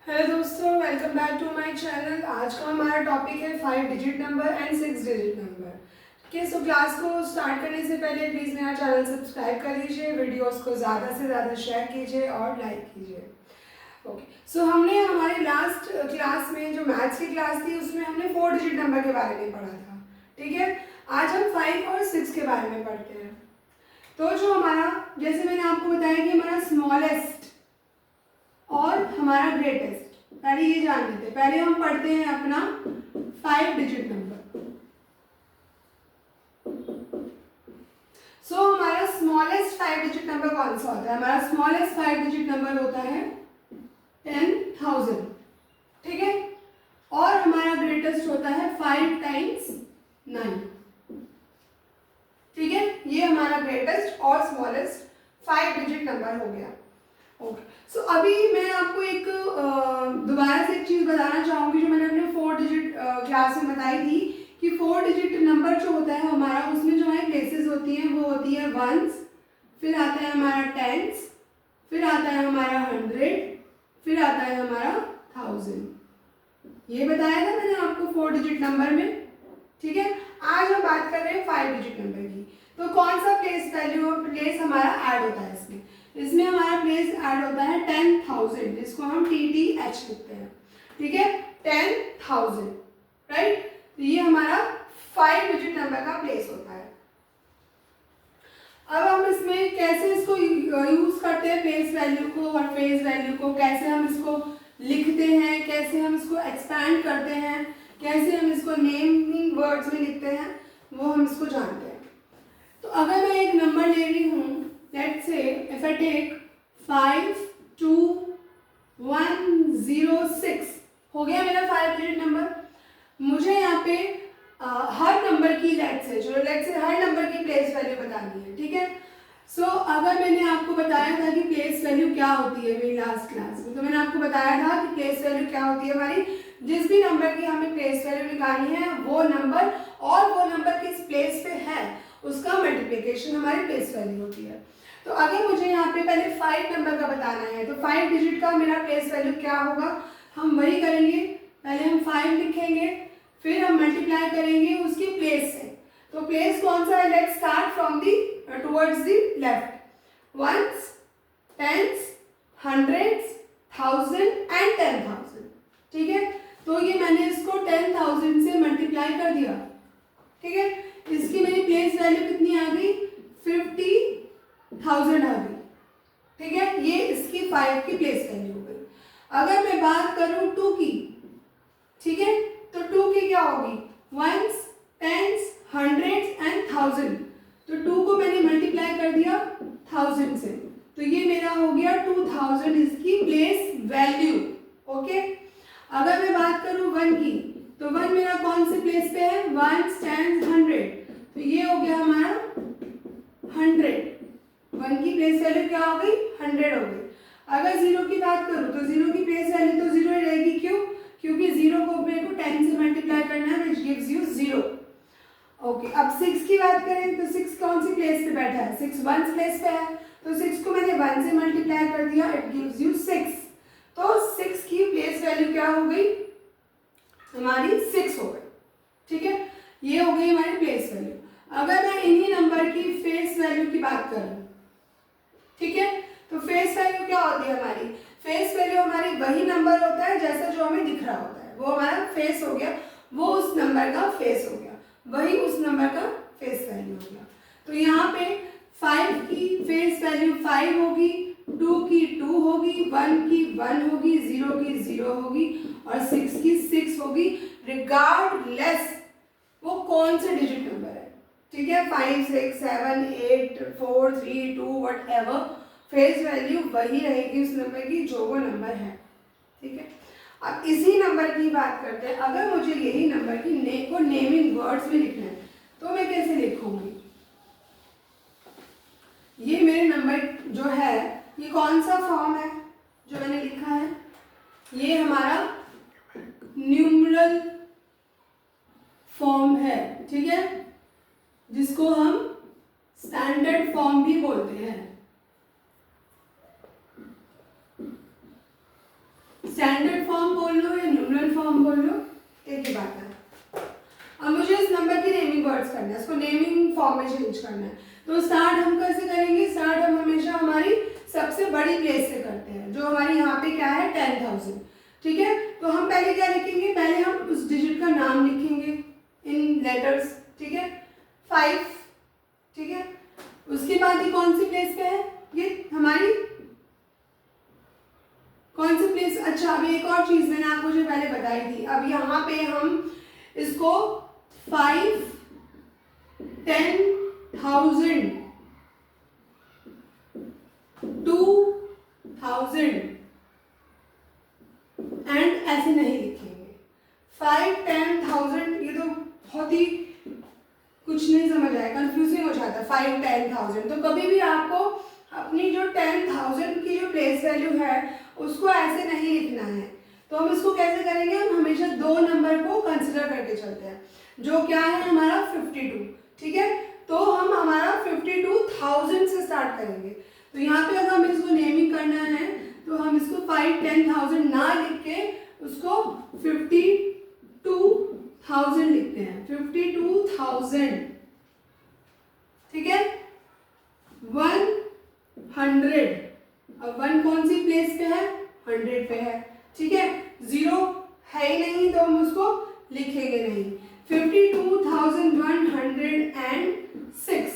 Hello दोस्तों, welcome back to my channel. आज का हमारा टॉपिक है 5 digit number and 6 digit number. ठीक है, सो क्लास को स्टार्ट करने से पहले प्लीज़ मेरा चैनल सब्सक्राइब कर लीजिए, वीडियोस को ज़्यादा से ज़्यादा शेयर कीजिए और लाइक कीजिए। ओके, सो हमने हमारी लास्ट क्लास में जो मैथ्स की क्लास थी उसमें हमने 4 डिजिट नंबर के बारे में पढ़ा था। ठीक है, आज हम 5 और 6 के बारे में पढ़ते हैं। तो जो हमारा, जैसे मैंने आपको बताया कि हमारा स्मॉलेस्ट और हमारा ग्रेटेस्ट, पहले ये जान लेते हैं। पहले हम पढ़ते हैं अपना 5 डिजिट नंबर। सो हमारा स्मॉलेस्ट 5 डिजिट नंबर कौन सा होता है? हमारा स्मॉलेस्ट 5 डिजिट नंबर होता है 10,000। ठीक है, और हमारा ग्रेटेस्ट होता है 5 टाइम्स 9। ठीक है, ये हमारा ग्रेटेस्ट और स्मॉलेस्ट 5 डिजिट नंबर हो गया। ओके, सो अभी मैं आपको एक दोबारा से एक चीज़ बताना चाहूँगी जो मैंने अपने 4 डिजिट क्लास में बताई थी कि 4 डिजिट नंबर जो होता है हमारा, उसमें जो हमारी प्लेसेस होती हैं वो होती है वंस, फिर आता है हमारा टेंस, फिर आता है हमारा 100, फिर आता है हमारा 1000। ये बताया था मैंने आपको 4 डिजिट नंबर में। ठीक है, आज हम बात कर रहे हैं 5 डिजिट नंबर की। तो कौन सा प्लेस वैल्यू और प्लेस हमारा ऐड होता है इसमें हमारा प्लेस ऐड होता है 10,000, जिसको हम TTH लिखते हैं। ठीक है, 10,000, राइट। तो ये हमारा 5 डिजिट नंबर का प्लेस होता है। अब हम इसमें कैसे इसको यूज करते हैं, प्लेस वैल्यू को और फेस वैल्यू को, कैसे हम इसको लिखते हैं, कैसे हम इसको एक्सपैंड करते हैं, कैसे हम इसको नेमिंग वर्ड्स में लिखते हैं, वो हम इसको जानते हैं। तो अगर मैं एक नंबर ले रही हूँ, let's say if I take 52106, हो गया मेरा 5 डिजिट नंबर। मुझे यहाँ पे हर नंबर की let's say हर नंबर की प्लेस वैल्यू बतानी है। ठीक है, सो अगर मैंने आपको बताया था कि प्लेस वैल्यू क्या होती है मेरी लास्ट क्लास में, तो मैंने आपको बताया था कि प्लेस वैल्यू क्या होती है हमारी, जिस भी नंबर की हमें प्लेस वैल्यू निकालनी है वो नंबर और वो नंबर किस प्लेस पे है उसका मल्टीप्लिकेशन हमारी प्लेस वैल्यू होती है। तो अगर मुझे यहाँ पे पहले 5 नंबर का बताना है तो 5 डिजिट का मेरा प्लेस वैल्यू क्या होगा, हम वही करेंगे। पहले हम 5 लिखेंगे, फिर हम मल्टीप्लाई करेंगे उसकी प्लेस से। तो प्लेस कौन सा है? Let's start from the towards the left. Ones, tens, hundreds, 1000 and 10,000। ठीक है, तो ये मैंने इसको 10,000 से मल्टीप्लाई कर दिया। ठीक है, इसकी मेरी प्लेस वैल्यू कितनी आ गई? 50,000 आ गई। ठीक है, ये इसकी 5 की प्लेस वैल्यू हो गई। अगर मैं बात करूं 2 की, ठीक है, तो 2 की क्या होगी? Ones, tens, hundreds and 1000। तो 2 को मैंने मल्टीप्लाई कर दिया 1000 से, तो ये मेरा हो गया 2000 इसकी प्लेस वैल्यू। ओके, अगर मैं बात करूं 1 की, तो 1 मेरा कौन से प्लेस पे है? वंस, टेंस, 100, तो ये हो गया हमारा 100। 1 की प्लेस वैल्यू क्या हो गई? 100 हो गई। अगर 0 की बात करूं तो 0 की प्लेस वैल्यू तो 0 ही रहेगी। क्यों? क्योंकि 0 को मेरे को 10 से मल्टीप्लाई करना है, विच गिव्स यू 0। ओके, अब 6 की बात करें तो 6 कौन सी प्लेस पे बैठा है? 6 1 प्लेस पे है, तो 6 को मैंने 1 से मल्टीप्लाई कर दिया, इट गिव्स यू 6। तो 6 की प्लेस वैल्यू क्या हो गई? हमारी 6 हो गई। ठीक है, ये हो गई हमारी प्लेस वैल्यू। अगर मैं इन्हीं नंबर की फेस वैल्यू की बात करूं, ठीक है, तो फेस वैल्यू क्या होती है हमारी? फेस वैल्यू हमारी वही नंबर होता है जैसा जो हमें दिख रहा होता है, वो हमारा फेस हो गया, वो उस नंबर का फेस हो गया, वही उस नंबर का फेस वैल्यू हो गया। तो यहाँ पे 5 की फेस वैल्यू 5 होगी, 2 की 2 होगी, 1 की 1 होगी, 0 की 0 होगी और 6 की 6 होगी, रिगार्डलेस वो कौन से डिजिट नंबर है। ठीक है, 5 6 7 8 4 3 2 वट एवर, फेस वैल्यू वही रहेगी उस नंबर की जो वो नंबर है। ठीक है, अब इसी नंबर की बात करते हैं। अगर मुझे यही नंबर की को नेमिंग वर्ड्स में लिखना है तो मैं कैसे लिखूंगी? ये मेरे नंबर जो है ये कौन सा फॉर्म है जो मैंने लिखा है? ये हमारा न्यूमरल फॉर्म है। ठीक है, जिसको हम स्टैंडर्ड फॉर्म भी बोलते हैं। स्टैंडर्ड फॉर्म बोल लो या न्यूमरल फॉर्म बोल लो, एक ही बात है। अब मुझे इस नंबर की नेमिंग वर्ड्स करना है, इसको नेमिंग फॉर्म में चेंज करना है। तो स्टार्ट हम कैसे करेंगे? स्टार्ट हम हमेशा हमारी सबसे बड़ी प्लेस से करते हैं, जो हमारी यहाँ पे क्या है 10,000, ठीक है। तो हम पहले क्या लिखेंगे? पहले हम उस डिजिट का नाम लिखेंगे इन लेटर्स, ठीक है, 5, ठीक है। उसके बाद ये कौन सी प्लेस पे है? ये हमारी कौन सी प्लेस? अच्छा, अभी एक और चीज मैंने आपको जो पहले बताई थी, अब यहाँ पे हम इसको 5, 10,000, 2,000 एंड ऐसे नहीं लिखेंगे। 5, 10,000 ये तो बहुत ही कुछ नहीं समझ आया, कंफ्यूजिंग हो जाता है 5, 10,000। तो कभी भी आपको अपनी जो 10,000 की जो प्लेस वैल्यू है उसको ऐसे नहीं लिखना है। तो हम इसको कैसे करेंगे? हम हमेशा दो नंबर को कंसिडर करके चलते हैं, जो क्या है हमारा 52, ठीक है। तो हम हमारा 52,000 से स्टार्ट करेंगे। तो यहाँ पे अगर हमें इसको नेमिंग करना है तो हम इसको 5, 10,000 ना लिख के उसको 52,000 लिखते हैं, 52,000, ठीक है। 100, अब 1 कौन सी प्लेस पे है? 100 पे है, ठीक है। 0 है ही नहीं तो हम उसको लिखेंगे नहीं। 52,106।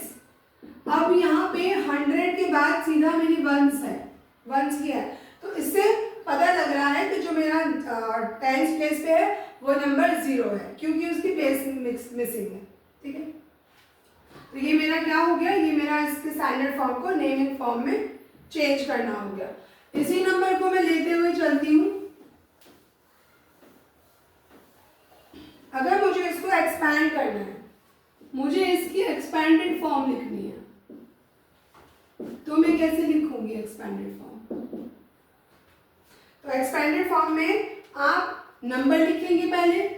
अब यहाँ पे 100 के बाद सीधा मेरी वंस है, वंस ही है, तो इससे पता लग रहा है कि जो मेरा 10th प्लेस पे है वो नंबर 0 है, क्योंकि उसकी प्लेस मिसिंग है, ठीक है। तो ये मेरा क्या हो गया? ये मेरा इसके स्टैंडर्ड फॉर्म को नेमिंग फॉर्म में चेंज करना हो गया। इसी नंबर को मैं लेते हुए चलती हूँ। अगर मुझे इसको एक्सपैंड करना है, मुझे इसकी एक्सपैंडेड फॉर्म लिखनी है, तो मैं कैसे लिखूंगी एक्सपैंडेड फॉर्म? तो एक्सपैंडेड फॉर्म में आप नंबर लिखेंगे पहले,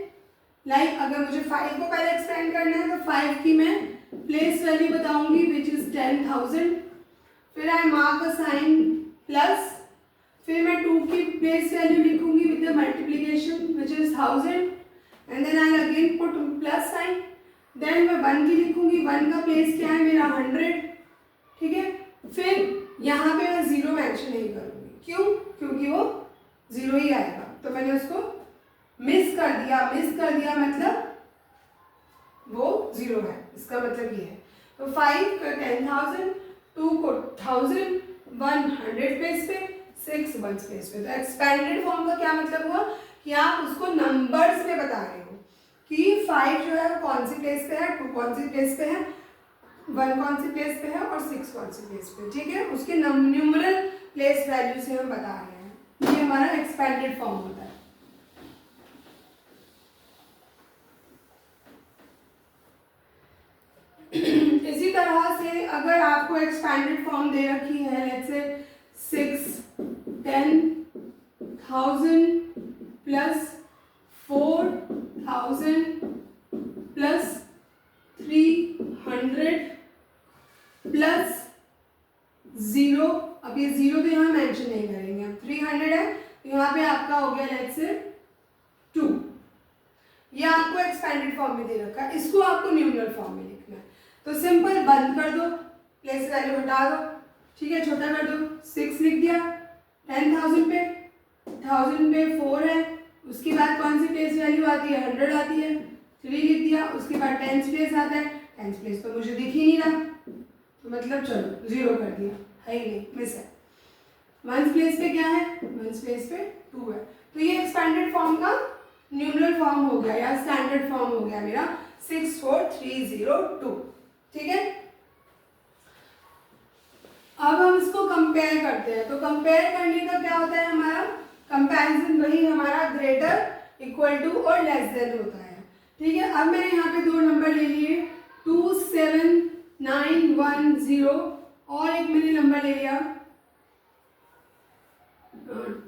लाइक अगर मुझे 5 को पहले एक्सपेंड करना है तो 5 की मैं प्लेस वैल्यू बताऊंगी विच इज 10,000, फिर I mark a sign plus, फिर मैं 2 की प्लेस वैल्यू लिखूंगी with the multiplication which is 1000 and then I again put plus sign, then मैं 1 की लिखूंगी, 1 का प्लेस क्या है मेरा 100, ठीक है। फिर यहाँ पे मैं 0 मेंशन नहीं करूंगी, क्यों? क्योंकि वो 0 ही आएगा, तो मैंने उसको मिस कर दिया। मिस कर दिया मतलब वो 0 है, इसका मतलब ये है। तो 5 को 10,000, 2 को 1000, 1 100 प्लेस पे, 6 1 प्लेस पे। तो एक्सपेंडेड फॉर्म का क्या मतलब हुआ कि आप उसको नंबर्स में बता रहे हो कि 5 जो है वो कौन सी प्लेस पे है, 2 कौन सी प्लेस पे है, 1 कौन सी प्लेस पे है और 6 कौन सी प्लेस पे, ठीक है। उसके न्यूमरल प्लेस वैल्यू से हम बता रहे हैं, ये हमारा एक्सपेंडेड फॉर्म होता है। इसी तरह से अगर आपको एक्सपेंडेड फॉर्म दे रखी है, let's say 6, 10,000 plus 4,000 plus 300 plus 0, अब ये 0 तो यहाँ मेंशन नहीं करेंगे, अब 300 है तो यहाँ पे आपका हो गया लेट्स से 2, ये आपको एक्सपेंडेड फॉर्म में दे रखा है, इसको आपको न्यूमरल फॉर्म में लिखना है। तो सिंपल बंद कर दो, प्लेस वैल्यू हटा दो, ठीक है, छोटा कर दो, 6 लिख दिया, 10,000 पे 1000 पे 4 है, उसके बाद कौन सी प्लेस वैल्यू आती है? 100 आती है, 3 लिख दिया, उसके बाद 10th प्लेस आता है, 10th प्लेस तो मुझे दिख ही नहीं रहा, तो मतलब चलो 0 कर दिया, है ही नहीं, मिस है। 1th प्लेस पे क्या है? 1th प्लेस पे 2 है। तो ये एक्सपेंडेड फॉर्म का न्यूमरल फॉर्म हो गया या स्टैंडर्ड फॉर्म हो गया मेरा 64302, ठीक है। अब हम इसको कंपेयर करते हैं, तो कंपेयर करने का क्या होता है हमारा? कंपैरिजन वही हमारा ग्रेटर इक्वल टू और लेस देन होता है, ठीक है। अब मैंने यहाँ पे 2 नंबर ले लिए, 27910 और एक मैंने नंबर ले लिया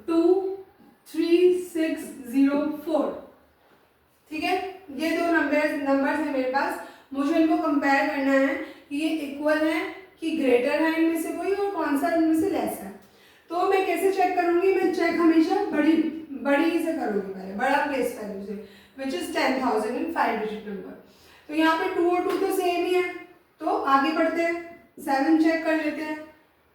23604, ठीक है। ये 2 नंबर्स हैं मेरे पास, मुझे इनको कंपेयर करना है कि ये इक्वल है कि ग्रेटर है इनमें से कोई और कौन सा इनमें से लेस है। तो मैं कैसे चेक करूंगी? मैं चेक हमेशा बड़ी बड़ी से करूँगी, पहले बड़ा प्लेस वैल्यू से, विच इज 10,000 इन 5 डिजिट नंबर। तो यहाँ पे 2 और 2 तो सेम ही है, तो आगे बढ़ते हैं, 7 चेक कर लेते हैं।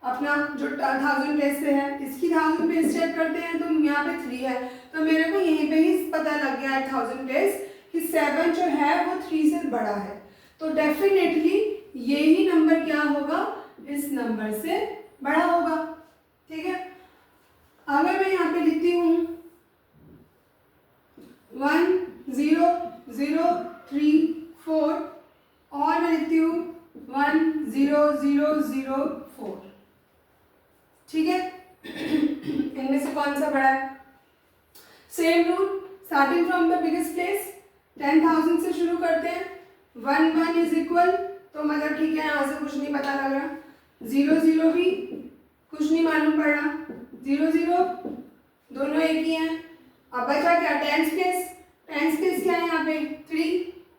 अपना जो 1000 प्लेस पे है, इसकी 1000 प्लेस चेक करते हैं, तो यहाँ पे 3 है, तो मेरे को यहीं पे ही पता लग गया है 1000 प्लेस कि 7 जो है वो 3 से बड़ा है। तो डेफिनेटली ये ही नंबर क्या होगा, इस नंबर से बड़ा होगा। ठीक है, अगर मैं यहाँ पे लिखती हूँ 10034 और मैं लिखती हूँ 10004, ठीक है, इनमें से कौन सा बड़ा है? Same rule, starting from the biggest place 10,000 से शुरू करते हैं। 1 1 इज इक्वल, तो मतलब ठीक है, यहाँ से कुछ नहीं पता लग रहा, 0 0 भी कुछ नहीं मालूम पड़ रहा, 0 0 दोनों एक ही हैं। अब बचा क्या, टेंस प्लेस। टेंस प्लेस क्या है यहाँ पे 3,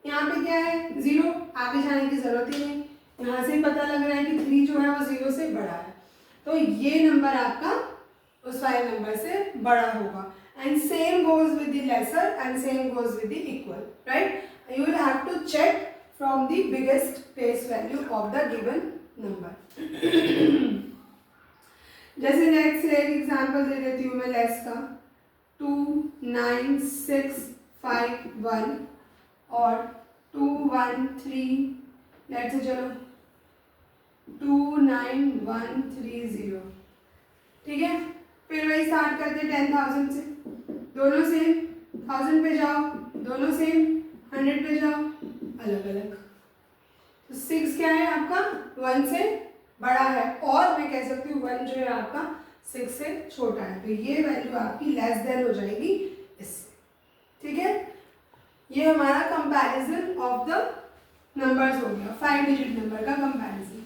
यहाँ पे क्या है 0, आगे जाने की जरूरत ही नहीं, यहाँ से पता लग रहा है कि 3 जो है वो 0 से बड़ा है, तो ये नंबर आपका उस वाले नंबर से बड़ा होगा। And same goes with the lesser and same goes with the equal, right. You will have to check from the biggest place value of the given number. जैसे नेक्स्ट एक एग्जांपल दे देती हूँ मैं लेस का, 29651 और 213, लेट्स से चलो 29130, ठीक है। फिर वही स्टार्ट करते 10,000 से, दोनों सेम, 1000 पे जाओ, दोनों सेम, 100 पे जाओ, अलग अलग। तो 6 क्या है आपका 1 से बड़ा है, और मैं कह सकती हूँ 1 जो है आपका 6 से छोटा है, तो ये वैल्यू आपकी लेस देन हो जाएगी इससे, ठीक है। ये हमारा कंपैरिजन ऑफ द नंबर्स हो गया, 5 डिजिट नंबर का कंपैरिजन।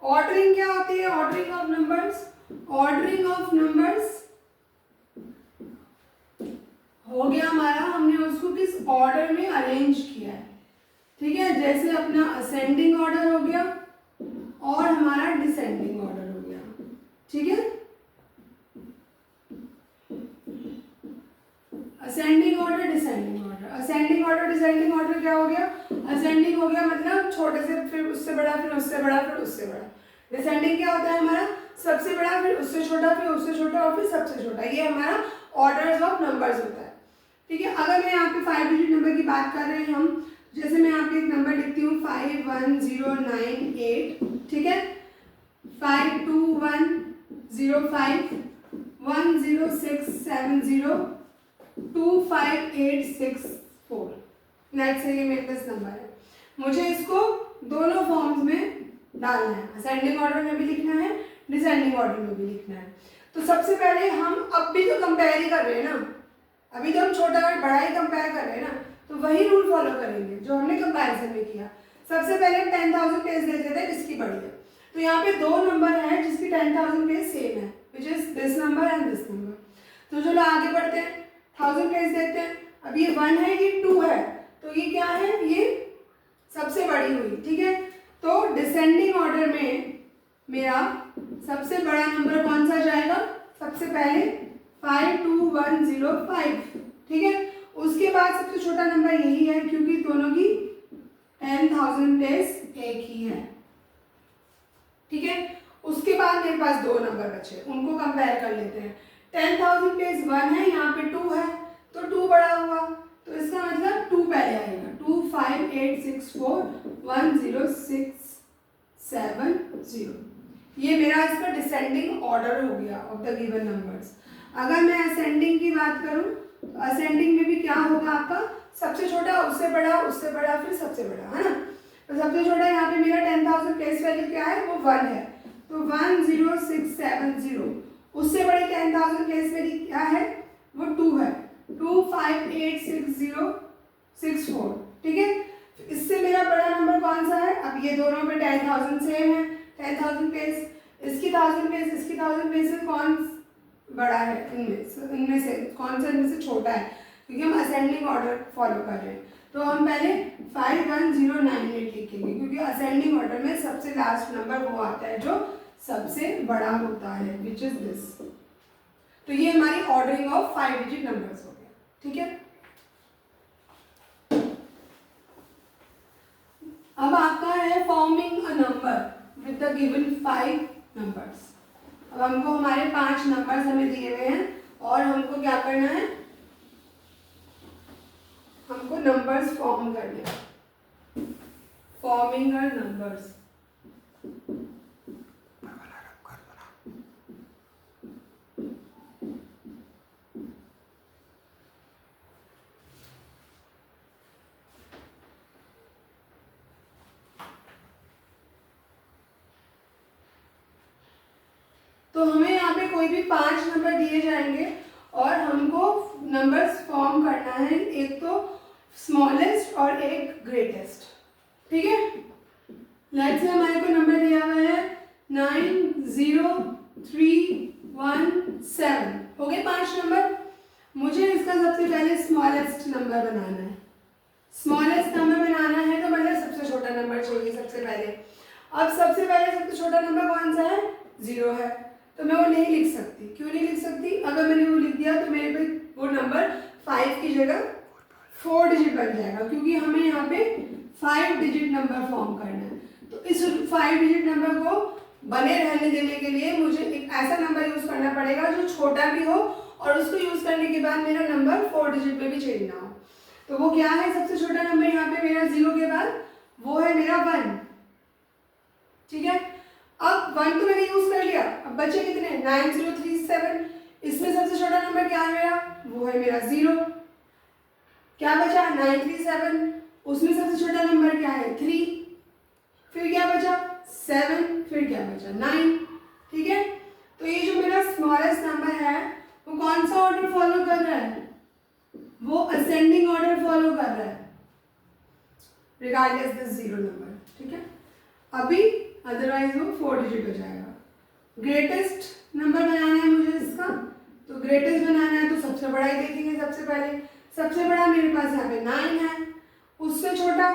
ऑर्डरिंग क्या होती है, ordering of numbers? Ordering of numbers हो गया हमारा, हमने उसको किस ऑर्डर में अरेंज किया है, ठीक है। जैसे अपना असेंडिंग ऑर्डर हो गया और हमारा डिसेंडिंग ऑर्डर हो गया, ठीक है। Ascending order, descending order. Ascending order descending order क्या हो गया, असेंडिंग हो गया मतलब छोटे से, फिर उससे बड़ा, फिर उससे बड़ा, फिर उससे बड़ा। डिसेंडिंग क्या होता है हमारा, सबसे बड़ा, फिर उससे छोटा, फिर उससे छोटा और फिर सबसे छोटा। ये हमारा ऑर्डर्स ऑफ नंबर्स होता है, ठीक है। अगर मैं यहाँ पे 5 डिजिट नंबर की बात कर रहे हैं हम, जैसे मैं यहाँ पे एक नंबर लिखती हूँ 51098, ठीक है, 52105 10670 25864, लेट्स से ये मेरे पास नंबर है। मुझे इसको दोनों फॉर्म्स में डालना है, असेंडिंग ऑर्डर में भी लिखना है, डिसेंडिंग ऑर्डर में भी लिखना है। तो सबसे पहले हम अब भी तो कंपेयर ही कर रहे हैं ना, अभी तो हम छोटा और बड़ा ही कंपेयर कर रहे हैं ना, तो वही रूल फॉलो करेंगे जो हमने कंपैरिजन में किया। सबसे पहले हम 10,000 प्लेस देते थे जिसकी बड़ी है, तो यहाँ पे 2 नंबर है जिसकी 10,000 प्लेस सेम है, which is this number and this number. तो चलो आगे बढ़ते हैं, 1000 प्लेस देखते हैं। अब ये 1 है, ये 2 है, तो ये क्या है, ये सबसे बड़ी हुई, ठीक है। तो डिसेंडिंग ऑर्डर में मेरा सबसे बड़ा नंबर कौन सा जाएगा, सबसे पहले 52105, ठीक है। उसके बाद सबसे छोटा नंबर यही है क्योंकि दोनों की 10,000 प्लेस एक ही है, ठीक है। उसके बाद मेरे पास 2 नंबर बचे, उनको कंपेयर कर लेते हैं। 10,000 प्लेस 1 है, यहाँ पे 2 है, तो 2 बड़ा हुआ, तो इसका मतलब 2 पहले आएगा, 25864 10670, ये मेरा इसका डिसेंडिंग ऑर्डर हो गया ऑफ द गिवन नंबर्स। अगर मैं असेंडिंग की बात करूं तो असेंडिंग में भी क्या होगा आपका, सबसे छोटा, उससे बड़ा, उससे बड़ा, फिर सबसे बड़ा, है ना। तो सबसे छोटा यहाँ पे मेरा 10,000 प्लेस वैल्यू क्या है, वो 1 है, तो 10670। उससे बड़ी 10,000 प्लेस वैल्यू क्या है, वो 2 है, 2586064, ठीक है। इससे मेरा बड़ा नंबर कौन सा है, अब ये दोनों पे 10,000 सेम है, 10,000 प्लेस, इसकी 1000 प्लेस, इसकी 1000 प्लेस से कौन बड़ा है, इनमें से कौन सा इनमें से छोटा है, क्योंकि हम असेंडिंग ऑर्डर फॉलो कर रहे हैं। तो हम पहले 51098 लिखेंगे क्योंकि असेंडिंग ऑर्डर में सबसे लास्ट नंबर वो आता है जो सबसे बड़ा होता है, विच इज दिस। तो ये हमारी ऑर्डरिंग ऑफ 5 डिजिट नंबर्स हो गया, ठीक है। अब आपका है forming a number with the given 5 numbers. अब हमको हमारे 5 नंबर्स हमें दिए हुए हैं और हमको क्या करना है, हमको नंबर्स फॉर्म करने हैं, फॉर्मिंग अ नंबर्स। तो हमें यहाँ पे कोई भी 5 नंबर दिए जाएंगे और हमको नंबर्स फॉर्म करना है, एक तो स्मॉलेस्ट और एक ग्रेटेस्ट, ठीक है। लेट्स से हमारे को नंबर दिया हुआ है 90317, हो गए 5 नंबर। मुझे इसका सबसे पहले स्मॉलेस्ट नंबर बनाना है। स्मॉलेस्ट नंबर बनाना है तो मतलब सबसे छोटा नंबर चाहिए सबसे पहले। अब सबसे पहले सबसे छोटा नंबर कौन सा है, 0 है, तो मैं वो नहीं लिख सकती। क्यों नहीं लिख सकती, अगर मैंने वो लिख दिया तो मेरे पे वो नंबर 5 की जगह 4 डिजिट बन जाएगा, क्योंकि हमें यहाँ पे 5 डिजिट नंबर फॉर्म करना है। तो इस 5 डिजिट नंबर को बने रहने देने के लिए मुझे एक ऐसा नंबर यूज करना पड़ेगा जो छोटा भी हो और उसको यूज करने के बाद मेरा नंबर 4 डिजिट में भी चेंज ना हो। तो वो क्या है, सबसे छोटा नंबर यहाँ पे मेरा 0 के बाद वो है मेरा 1, ठीक है। अब 1 तो मैंने यूज कर लिया, अब बचे कितने 9037। इसमें सबसे छोटा नंबर क्या है मेरा, वो है मेरा 0। क्या बचा 937, उसमें सबसे छोटा नंबर क्या है 3, फिर क्या बचा 7, फिर क्या बचा 9, ठीक है। तो ये जो मेरा स्मॉलेस्ट नंबर है वो कौन सा ऑर्डर फॉलो कर रहा है, वो असेंडिंग ऑर्डर फॉलो कर रहा है रिगार्डलेस दिस 0 नंबर, ठीक है। अभी अदरवाइज वो 4 डिजिट हो जाएगा। ग्रेटेस्ट नंबर बनाना है मुझे इसका, तो ग्रेटेस्ट बनाना है तो सबसे बड़ा ही देखेंगे सबसे पहले। सबसे बड़ा मेरे पास यहाँ पे 9 है, उससे छोटा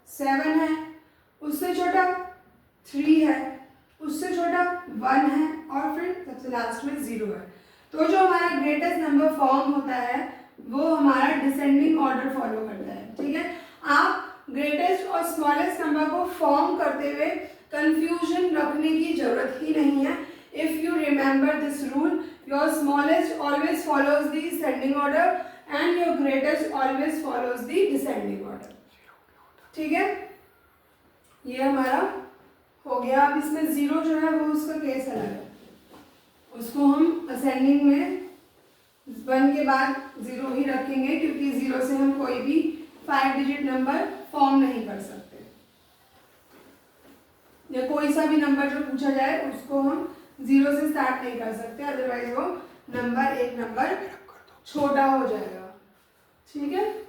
7 है, उससे छोटा 3 है, उससे छोटा 1 है और फिर सबसे लास्ट में 0 है। तो जो हमारा ग्रेटेस्ट नंबर फॉर्म होता है वो हमारा डिसेंडिंग ऑर्डर फॉलो करता है, ठीक है। आप ग्रेटेस्ट और स्मॉलेस्ट नंबर को फॉर्म करते हुए कंफ्यूजन रखने की जरूरत ही नहीं है। If you remember this rule, your smallest always follows the ascending order and your greatest always follows the descending order, ठीक है। ये हमारा हो गया। अब इसमें 0 जो है वो उसका केस अलग है, उसको हम असेंडिंग में 1 के बाद 0 ही रखेंगे, क्योंकि 0 से हम कोई भी 5 डिजिट नंबर फॉर्म नहीं कर सकते, या कोई सा भी नंबर जो पूछा जाए उसको हम 0 से स्टार्ट नहीं कर सकते, अदरवाइज वो नंबर एक नंबर छोटा हो जाएगा, ठीक है।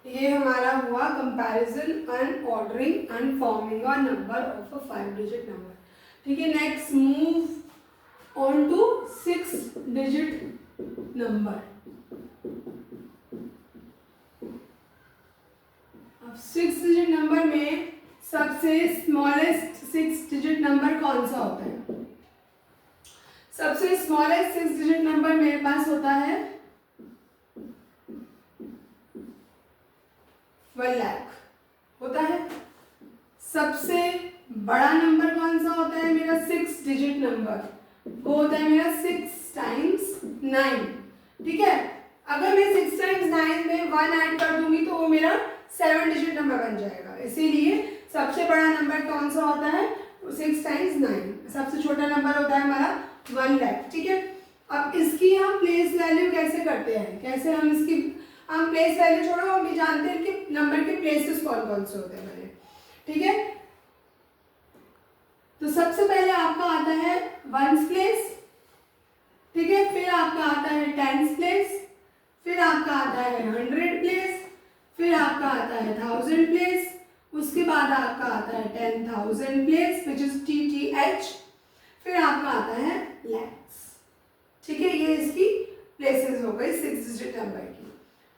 ये हमारा हुआ comparison and ordering and forming a number of a 5 digit number, ठीक है। Next move on to 6 digit number. अब 6 डिजिट नंबर में सबसे स्मॉलेस्ट 6 डिजिट नंबर कौन सा होता है? सबसे स्मॉलेस्ट 6 डिजिट नंबर मेरे पास होता है 1 लाख होता है। सबसे बड़ा नंबर कौन सा होता है मेरा 6 डिजिट नंबर, वो होता है मेरा 6 टाइम्स 9, ठीक है। अगर मैं 6 टाइम्स 9 में 1 ऐड कर दूंगी तो वो मेरा 7 डिजिट नंबर बन जाएगा। इसीलिए सबसे बड़ा नंबर कौन सा होता है, 6 टाइम्स 9। सबसे छोटा नंबर होता है हमारा 1 लाख, ठीक है। अब इसकी हम प्लेस वैल्यू कैसे करते हैं, कैसे हम इसकी हम प्लेस वैल्यू छोड़ो, हम भी जानते हैं कि नंबर के प्लेसेस कौन कौन से होते हैं मेरे, ठीक है। तो सबसे पहले आपका आता है 1s प्लेस, ठीक है। फिर आपका आता है 10s प्लेस, फिर आपका आता है 100 प्लेस, फिर आपका आता है 1000 प्लेस, उसके बाद आपका आता है 10,000 प्लेस विच इज TTH, फिर आपका आता है लैक्स, ठीक है। ये इसकी प्लेसेस हो गई 6 डिजिट नंबर की।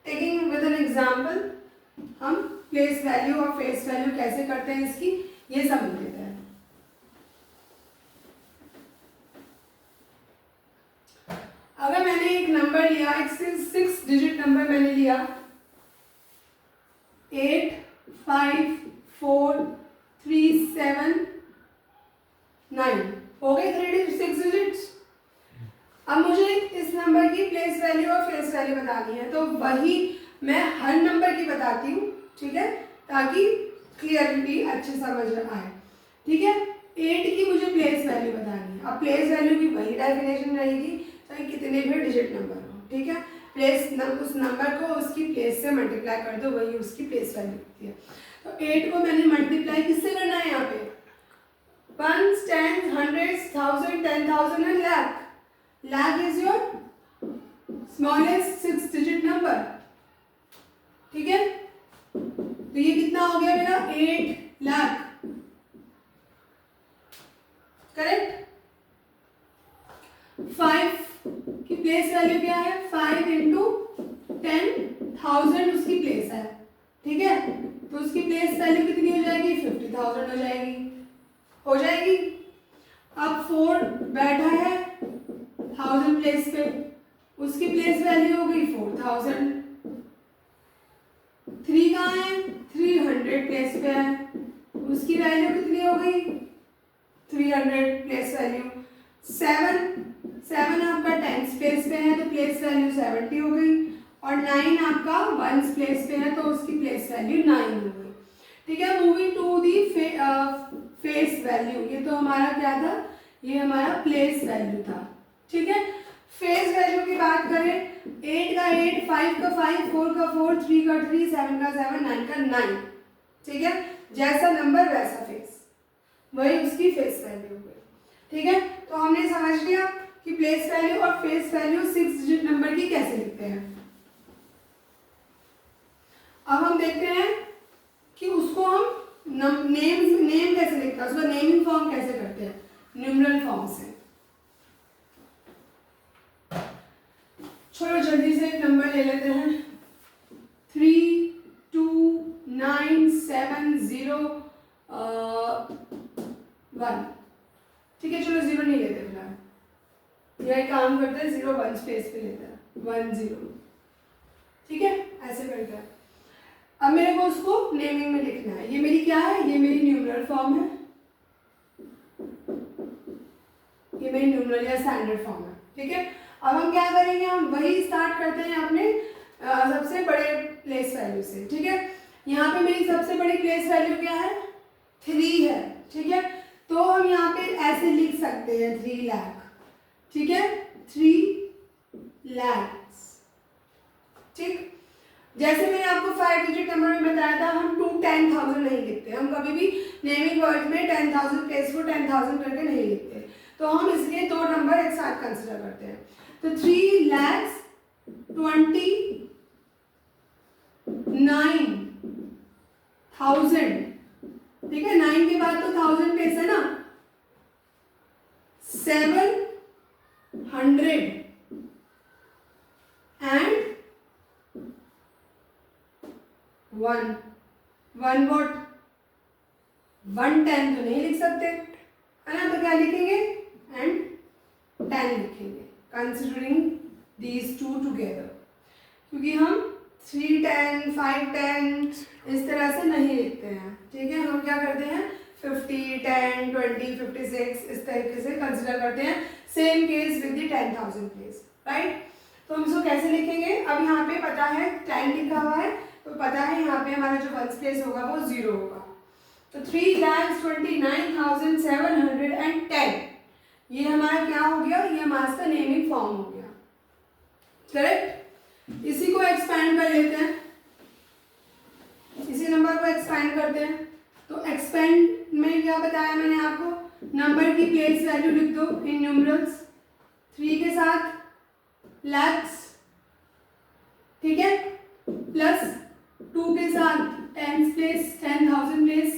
टेकिंग विद एन एग्जाम्पल हम प्लेस वैल्यू और फेस वैल्यू कैसे करते हैं इसकी, ये समझ लेते हैं। अगर मैंने एक नंबर लिया, एक 6 डिजिट नंबर मैंने लिया, 8 5 4 3 7 9, हो गए 6 डिजिट्स। अब मुझे इस नंबर की प्लेस वैल्यू और फेस वैल्यू बतानी है, तो वही मैं हर नंबर की बताती हूँ, ठीक है, ताकि क्लियरली अच्छे समझ आए। ठीक है, 8 की मुझे प्लेस वैल्यू बतानी है। अब प्लेस वैल्यू की वही डेफिनेशन रहेगी चाहे कितने भी डिजिट नंबर हो, ठीक है। उस नंबर को उसकी प्लेस से मल्टीप्लाई कर दो, वही उसकी प्लेस वैल्यू होती है। तो 8 को मैंने मल्टीप्लाई किससे करना है, यहाँ पे 1s 10s 100s 1000 10,000 and lakh. Lakh is your smallest 6 digit number, ठीक है। तो ये कितना हो गया मेरा 8 लाख, करेक्ट। 5 की प्लेस वैल्यू क्या है, 5 इंटू 10,000 उसकी प्लेस है, ठीक है। तो उसकी प्लेस वैल्यू कितनी हो जाएगी, 50,000 हो जाएगी। अब 4 बैठा है 1000 प्लेस पे, उसकी प्लेस वैल्यू हो गई 4000। 3 कहाँ है, 300 प्लेस पे है, उसकी वैल्यू कितनी हो गई 300 प्लेस वैल्यू। 7 आपका 10 प्लेस पे है तो प्लेस वैल्यू 70 हो गई, और 9 आपका 1 प्लेस पे है तो उसकी प्लेस वैल्यू 9 हो गई, ठीक है। Moving to the face value, ये तो हमारा क्या था, ये हमारा प्लेस वैल्यू था, ठीक है। फेस वैल्यू की बात करें, 8 का 8, 5 का 5, 4 का 4, 3 का 3, 7 का 7, 9 का 9, ठीक है। जैसा नंबर वैसा फेस, वही उसकी फेस वैल्यू हो गई, ठीक है। तो हमने समझ लिया कि प्लेस वैल्यू और फेस वैल्यू 6 डिजिट नंबर की कैसे लिखते हैं। अब हम देखते हैं कि उसको हम नेम कैसे लिखते हैं, उसका नेमिंग फॉर्म कैसे करते हैं, न्यूमरल फॉर्म से। चलो जल्दी से एक नंबर ले लेते हैं, 3 2 9 7 0 1, ठीक है। चलो 0 नहीं लेते फिलहाल, यह काम करते हैं 0 1 स्पेस पे लेते हैं 1 0, ठीक है, ऐसे करते हैं। अब मेरे को उसको नेमिंग में लिखना है, ये मेरी क्या है, ये मेरी न्यूमरल फॉर्म है, ये मेरी न्यूमरल या स्टैंडर्ड फॉर्म है, ठीक है। अब हम क्या करेंगे, हम वही स्टार्ट करते हैं अपने सबसे बड़े प्लेस वैल्यू से, ठीक है। यहाँ पे मेरी सबसे बड़ी प्लेस वैल्यू क्या है, 3 है, ठीक है। तो हम यहाँ पे ऐसे लिख सकते हैं 3 लाख, ठीक है, 3 लाख, ठीक। जैसे मैंने आपको 5 डिजिट नंबर में बताया था, हम 10,000 नहीं लिखते, हम कभी भी नेमिंग वर्ड में 10,000 प्लेस को 10,000 करके नहीं लिखते, तो हम इसलिए 2 नंबर एक साथ कंसिडर करते हैं। तो 3,29,000, ठीक है, 9 के बाद तो 1000 प्लेस है ना, 700 एंड 1 वॉट 110 तो नहीं लिख सकते है ना, तो क्या लिखेंगे एंड 10 लिखेंगे, कंसिडरिंग दीज टू टुगेदर, क्योंकि हम 3 10 5 10 इस तरह से नहीं लिखते हैं, ठीक है। हम क्या करते हैं 50 10 20 56 इस तरीके से कंसिडर करते हैं। Same case with the 10,000 place, right. तो हम इसको कैसे लिखेंगे, अब यहाँ पे पता है 10 लिखा हुआ है, तो पता है यहाँ पे हमारा जो 1 प्लेस होगा वो 0 होगा, तो 3,29,710, ये हमारा क्या हो गया, ये हमारा इसका नेमिंग फॉर्म हो गया, करेक्ट। इसी को एक्सपैंड कर लेते हैं, इसी नंबर को एक्सपैंड करते हैं। तो एक्सपैंड में क्या बताया मैंने आपको, नंबर की प्लेस वैल्यू लिख दो इन न्यूमरल्स, 3 के साथ लैक्स, ठीक है, प्लस 2 के साथ 10 प्लेस 10,000 प्लेस,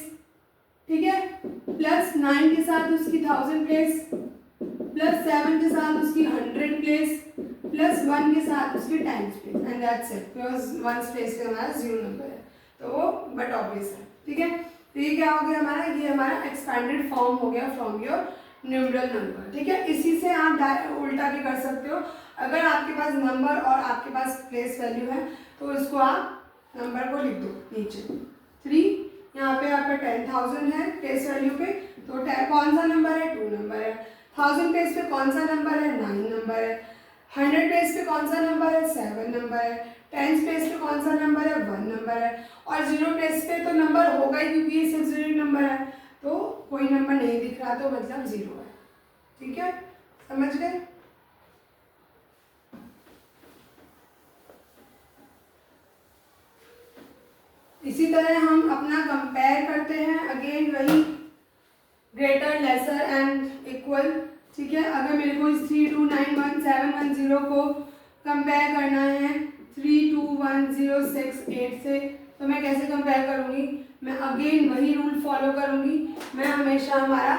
ठीक है, प्लस 9 के साथ उसकी 1000 प्लेस, प्लस 7 के साथ उसकी 100 प्लेस, प्लस 1 के साथ उसके times place and that's it, because 1 place पे हमारा 0 नंबर है तो वो बट ऑब्वियस है। ठीक है, तो ये क्या हो गया हमारा, ये हमारा एक्सपैंडेड फॉर्म हो गया फ्रॉम योर न्यूमरल नंबर। ठीक है, इसी से आप उल्टा भी कर सकते हो। अगर आपके पास नंबर और आपके पास प्लेस वैल्यू है तो इसको आप नंबर को लिख दो नीचे 3, यहाँ पे आपका 10,000 है प्लेस वैल्यू पे, तो कौन सा नंबर है, 2 नंबर है। 1000 प्लेस पे कौन सा नंबर है, 9 नंबर है। 100 प्लेस पे कौन सा नंबर है, 7 नंबर है। 10 प्लेस पे कौन सा नंबर है, 1 नंबर है। और 0 प्लेस पे तो नंबर होगा ही क्योंकि ये 6 डिजिट नंबर है, तो कोई नंबर नहीं दिख रहा तो मतलब 0 है। ठीक है, समझ गए। इसी तरह हम अपना कंपेयर करते हैं, अगेन वही ग्रेटर लेसर एंड इक्वल। ठीक है, अगर मेरे को इस 3291710 को कंपेयर करना है 32106 से, तो मैं कैसे कंपेयर करूँगी, मैं अगेन वही रूल फॉलो करूँगी। मैं हमेशा हमारा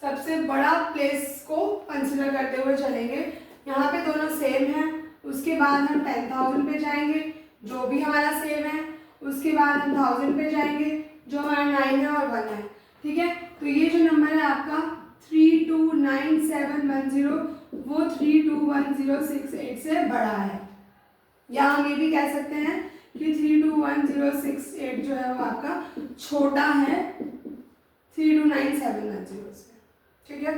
सबसे बड़ा प्लेस को कंसिडर करते हुए चलेंगे। यहाँ पे दोनों सेम हैं, उसके बाद हम 10,000 पे जाएंगे जो भी हमारा सेम है, उसके बाद हम 1000 पे जाएंगे जो हमारा 9 है और 1 है। ठीक है, तो ये जो नंबर है आपका 3291710 वो 32106 से बड़ा है, या हम ये भी कह सकते हैं कि 32106 जो है वो आपका छोटा है 3291710 से। ठीक है,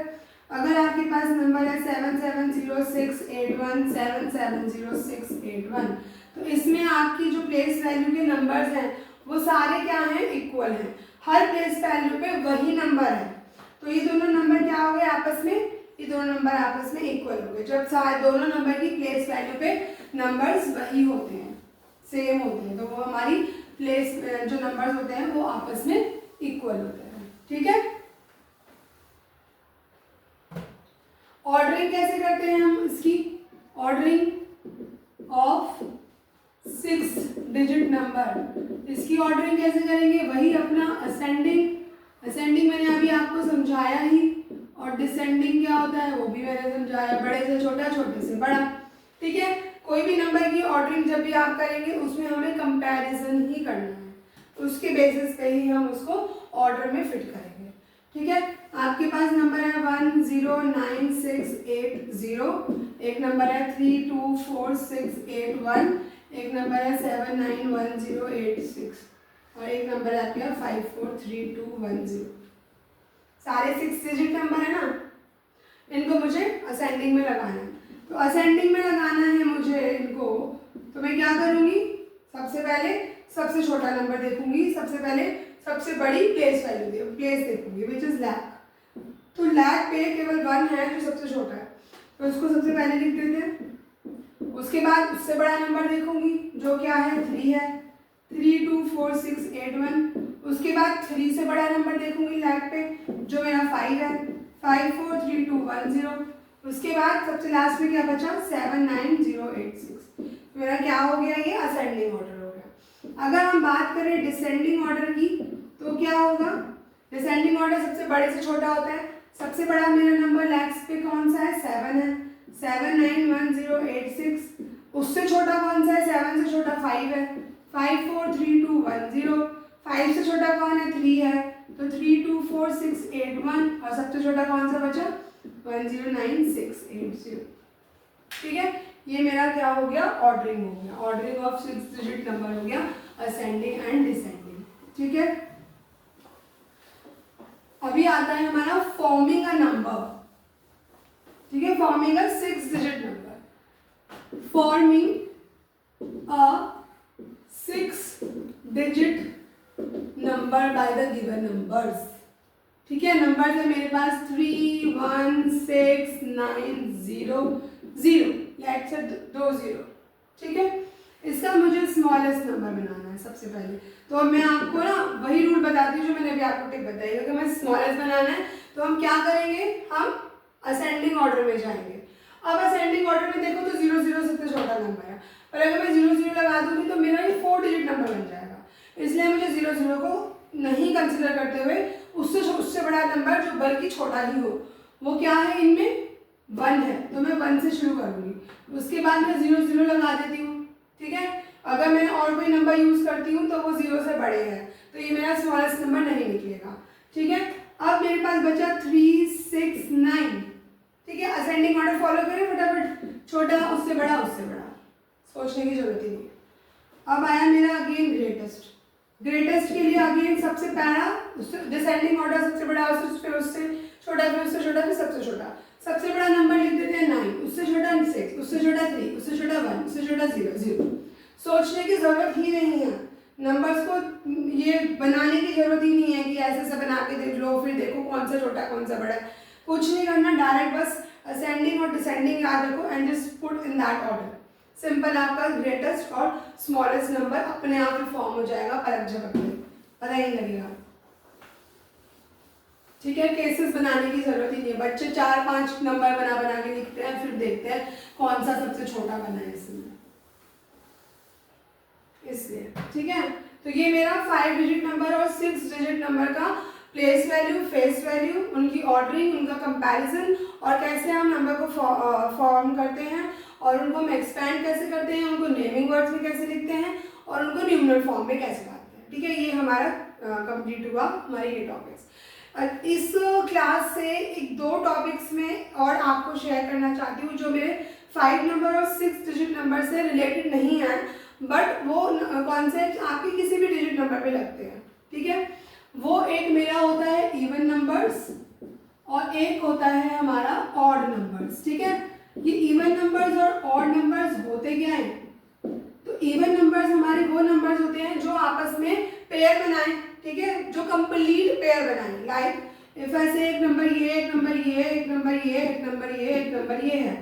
अगर आपके पास नंबर है 770681770681, तो इसमें आपकी जो प्लेस वैल्यू के नंबर्स हैं वो सारे क्या हैं, इक्वल हैं। हर प्लेस वैल्यू पे वही नंबर है, तो ये दोनों नंबर क्या हो गए आपस में, ये दोनों नंबर आपस में इक्वल हो गए। जब सारे दोनों नंबर की प्लेस वैल्यू पे नंबर्स वही होते हैं, सेम होते हैं, तो वो हमारी प्लेस जो नंबर्स होते हैं वो आपस में इक्वल होते हैं। ठीक है, ऑर्डरिंग कैसे करते हैं हम इसकी, ऑर्डरिंग ऑफ 6 डिजिट नंबर, इसकी ऑर्डरिंग कैसे करेंगे, वही अपना असेंडिंग मैंने अभी आपको समझाया ही, और डिसेंडिंग क्या होता है वो भी मैंने समझाया, बड़े से छोटा छोटे से बड़ा। ठीक है, कोई भी नंबर की ऑर्डरिंग जब भी आप करेंगे उसमें हमें कंपैरिजन ही करना है, उसके बेसिस पे ही हम उसको ऑर्डर में फिट करेंगे। ठीक है, आपके पास नंबर है 109680, एक नंबर है 324681, एक नंबर है 791086 और एक नंबर है आपके 543210। सारे 6 डिजिट नंबर है ना, इनको मुझे असेंडिंग में लगाना है। तो असेंडिंग में लगाना है मुझे इनको, तो मैं क्या करूँगी, सबसे पहले सबसे छोटा नंबर देखूंगी, सबसे पहले सबसे बड़ी प्लेस देखूंगी विच इज लैक। तो लैक पे केवल 1 है जो सबसे छोटा है, तो इसको सबसे पहले लिख देते हैं। उसके बाद उससे बड़ा नंबर देखूंगी जो क्या है 3 है, 324681। उसके बाद 3 से बड़ा नंबर देखूंगी लैक पे जो मेरा 5 है, 543210। उसके बाद सबसे लास्ट में क्या बचा 79086। मेरा क्या हो गया, ये असेंडिंग ऑर्डर हो गया। अगर हम बात करें डिसेंडिंग ऑर्डर की तो क्या होगा, डिसेंडिंग ऑर्डर सबसे बड़े से छोटा होता है। सबसे बड़ा मेरा नंबर लैक्स पे कौन सा है, 7 है, 791086। उससे छोटा कौन सा है, 7 से छोटा 5 है, 543210। 5 से छोटा कौन है, 3 है, तो 324681। और सबसे छोटा कौन सा बचा 109680। ठीक है, ये मेरा क्या हो गया, ऑर्डरिंग हो गया, ऑर्डरिंग ऑफ 6 डिजिट नंबर हो गया, असेंडिंग एंड डिसेंडिंग। ठीक है, अभी आता है हमारा फॉर्मिंग अ नंबर। ठीक है, forming a 6 digit number, forming a 6 digit number by the given numbers. ठीक है, नंबर है मेरे पास 31690 लेट्स से 20। ठीक है, इसका मुझे स्मॉलेस्ट नंबर बनाना है सबसे पहले। तो अब मैं आपको ना वही रूल बताती हूँ जो मैंने अभी आपको टिप बताई। अगर मैं स्मॉलेस्ट बनाना है तो हम क्या करेंगे, हम असेंडिंग ऑर्डर में जाएंगे। अब असेंडिंग ऑर्डर में देखो तो 00 सबसे छोटा नंबर है, पर अगर मैं 00 लगा दूंगी तो मेरा ये 4 डिजिट नंबर बन जाएगा। इसलिए मुझे 00 को नहीं कंसिडर करते हुए उससे बड़ा नंबर जो बल्कि छोटा ही हो, वो क्या है इनमें 1 है तो मैं 1 से शुरू करूँगी, उसके बाद मैं 0 0 लगा देती हूँ, ठीक है। अगर मैं और कोई नंबर यूज़ करती हूँ तो वो 0 से बड़े हैं, तो ये मेरा स्मॉलेस्ट नंबर नहीं निकलेगा, ठीक है। अब मेरे पास बचा 3 6 9, ठीक है। असेंडिंग ऑर्डर फॉलो करें फटाफट, छोटा उससे बड़ा उससे बड़ा, सोचने की जरूरत ही नहीं। अब आया मेरा अगेन ग्रेटेस्ट, ग्रेटेस्ट के लिए अगेन सबसे पहला डिसेंडिंग ऑर्डर, सबसे बड़ा उससे छोटा, फिर उससे छोटा, फिर सबसे छोटा। सबसे बड़ा नंबर लिख देते हैं 9, उससे छोटा 6, उससे छोटा 3, उससे छोटा 1, उससे छोटा 0 0। सोचने की जरूरत ही नहीं है, नंबर्स को ये बनाने की जरूरत ही नहीं है कि ऐसे बना के देख लो फिर देखो कौन सा छोटा कौन सा बड़ा है, कुछ नहीं करना, डायरेक्ट बस असेंडिंग और डिसेंडिंग याद रखो and just put in that order. Simple, आपका ग्रेटेस्ट और स्मॉलेस्ट नंबर अपने आप ही फॉर्म हो जाएगा अलग जगह पे, पता ही नहीं लगेगा, ठीक है। केसेस बनाने की जरूरत ही नहीं है, बच्चे 4 5 नंबर बना बना के लिखते हैं, फिर देखते हैं कौन सा सबसे छोटा बना है इसमें, इसलिए, ठीक है। तो ये मेरा 5 डिजिट नंबर और 6 डिजिट नंबर का प्लेस वैल्यू, फेस वैल्यू, उनकी ऑर्डरिंग, उनका कंपैरिजन और कैसे हम नंबर को फॉर्म करते हैं और उनको हम एक्सपैंड कैसे करते हैं, उनको नेमिंग वर्ड्स में कैसे लिखते हैं और उनको न्यूमरल फॉर्म में कैसे लाते हैं, ठीक है। ये हमारा कंप्लीट हुआ, हमारे ये टॉपिक्स। इस क्लास से एक 2 टॉपिक्स में और आपको शेयर करना चाहती हूँ जो मेरे 5 नंबर और 6 डिजिट नंबर से रिलेटेड नहीं है, बट वो कॉन्सेप्ट आपके किसी भी डिजिट नंबर पे लगते हैं, ठीक है। वो एक मेरा होता है इवन नंबर्स और एक होता है हमारा ऑड नंबर्स, ठीक है। ये इवन नंबर्स और ऑड नंबर्स होते क्या हैं? तो इवन नंबर्स हमारे वो नंबर्स होते हैं जो आपस में पेयर बनाएं, ठीक है, जो कंप्लीट पेयर बनाएं। लाइक इफ ऐसे एक नंबर ये, एक नंबर ये, एक नंबर ये, एक नंबर ये, एक नंबर ये है,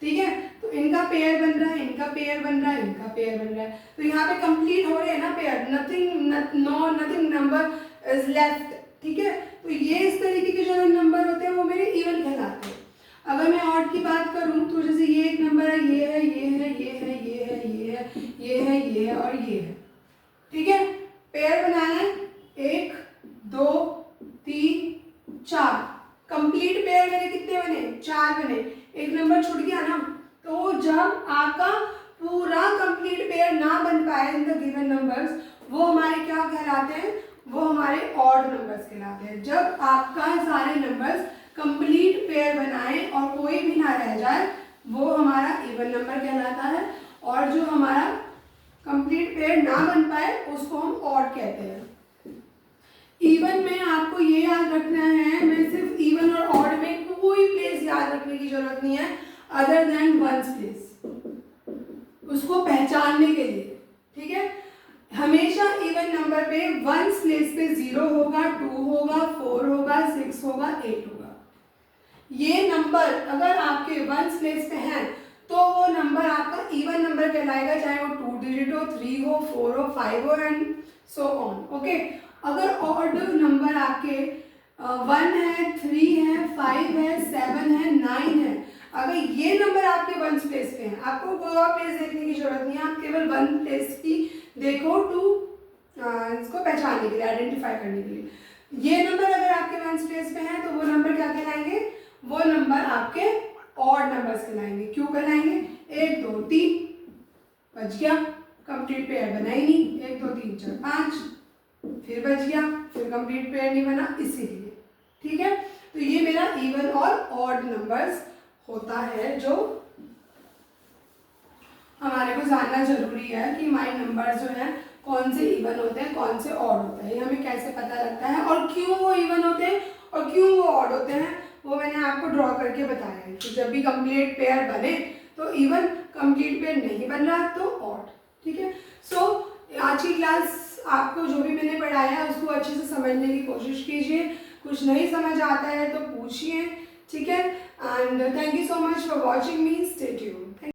ठीक है। तो इनका पेयर बन रहा है, इनका पेयर बन रहा है, इनका पेयर बन रहा है, तो यहाँ पे कंप्लीट हो रहे हैं ना pair, nothing number is left, ठीक है। तो ये इस तरीके के जो नंबर होते हैं वो मेरे इवन कहलाते हैं। अगर मैं ऑड की बात करूं तो जैसे ये एक नंबर है, ये है, ये है, ये है, ये है, ये है, ये है, ये है और ये है, ठीक है। पेयर बनाना है 1 2 3 4, कंप्लीट पेयर मेरे कितने बने? 4 बने। एक नंबर छूट गया ना, तो जब आपका पूरा कंप्लीट पेयर ना बन पाए इन द गिवन नंबर्स, वो हमारे क्या कहलाते हैं? वो हमारे ऑड नंबर्स कहलाते हैं। जब आपका सारे नंबर्स कंप्लीट पेयर बनाए और कोई भी ना रह जाए, वो हमारा इवन नंबर कहलाता है, और जो हमारा कंप्लीट पेयर ना बन पाए उसको हम ऑड कहते हैं। इवन में आपको ये याद रखना है, मैं सिर्फ इवन और ऑड में कोई प्लेस याद रखने की जरूरत नहीं है अदर देन वंस प्लेस, उसको पहचानने के लिए, ठीक है। हमेशा इवन नंबर पे वंस प्लेस पे 0 होगा, 2 होगा, 4 होगा, 6 होगा, 8 होगा। ये नंबर अगर आपके वंस प्लेस पे हैं तो वो नंबर आपका इवन नंबर कहलाएगा, चाहे वो 2 डिजिट हो, 3 हो, 4 हो, 5 हो एंड सो ऑन, ओके। अगर ऑड नंबर आपके 1 है, 3 है, 5 है, 7 है, 9 है, अगर ये नंबर आपके वंस प्लेस पे हैं, आपको कोई और प्लेस देखने की जरूरत नहीं है, आप केवल वन प्लेस की देखो टू इसको पहचानने के लिए, आइडेंटिफाई करने के लिए। ये नंबर अगर आपके वंस प्लेस पे हैं तो वो नंबर क्या कहलाएंगे? वो नंबर आपके ऑड नंबर्स कहलाएंगे। क्यों कहलाएंगे? 1 2 3 बच गया, कंप्लीट पेयर बना ही नहीं, 1 2 3 4 5 फिर बच गया, फिर कंप्लीट पेयर नहीं बना, इसीलिए, ठीक है। तो ये मेरा इवन और ऑड नंबर्स होता है जो हमारे को जानना जरूरी है कि हमारे नंबर्स जो हैं कौन से इवन होते हैं, कौन से ऑड होते हैं, ये हमें कैसे पता लगता है और क्यों वो इवन होते हैं और क्यों वो ऑड होते हैं, वो मैंने आपको ड्रॉ करके बताया है कि जब भी कंप्लीट पेयर बने तो इवन, कंप्लीट पेयर नहीं बन रहा तो ऑड, ठीक है। सो आज की क्लास आपको जो भी मैंने पढ़ाया है उसको अच्छे से समझने की कोशिश कीजिए, कुछ नहीं समझ आता है तो पूछिए, ठीक है। And thank you so much for watching me, stay tuned.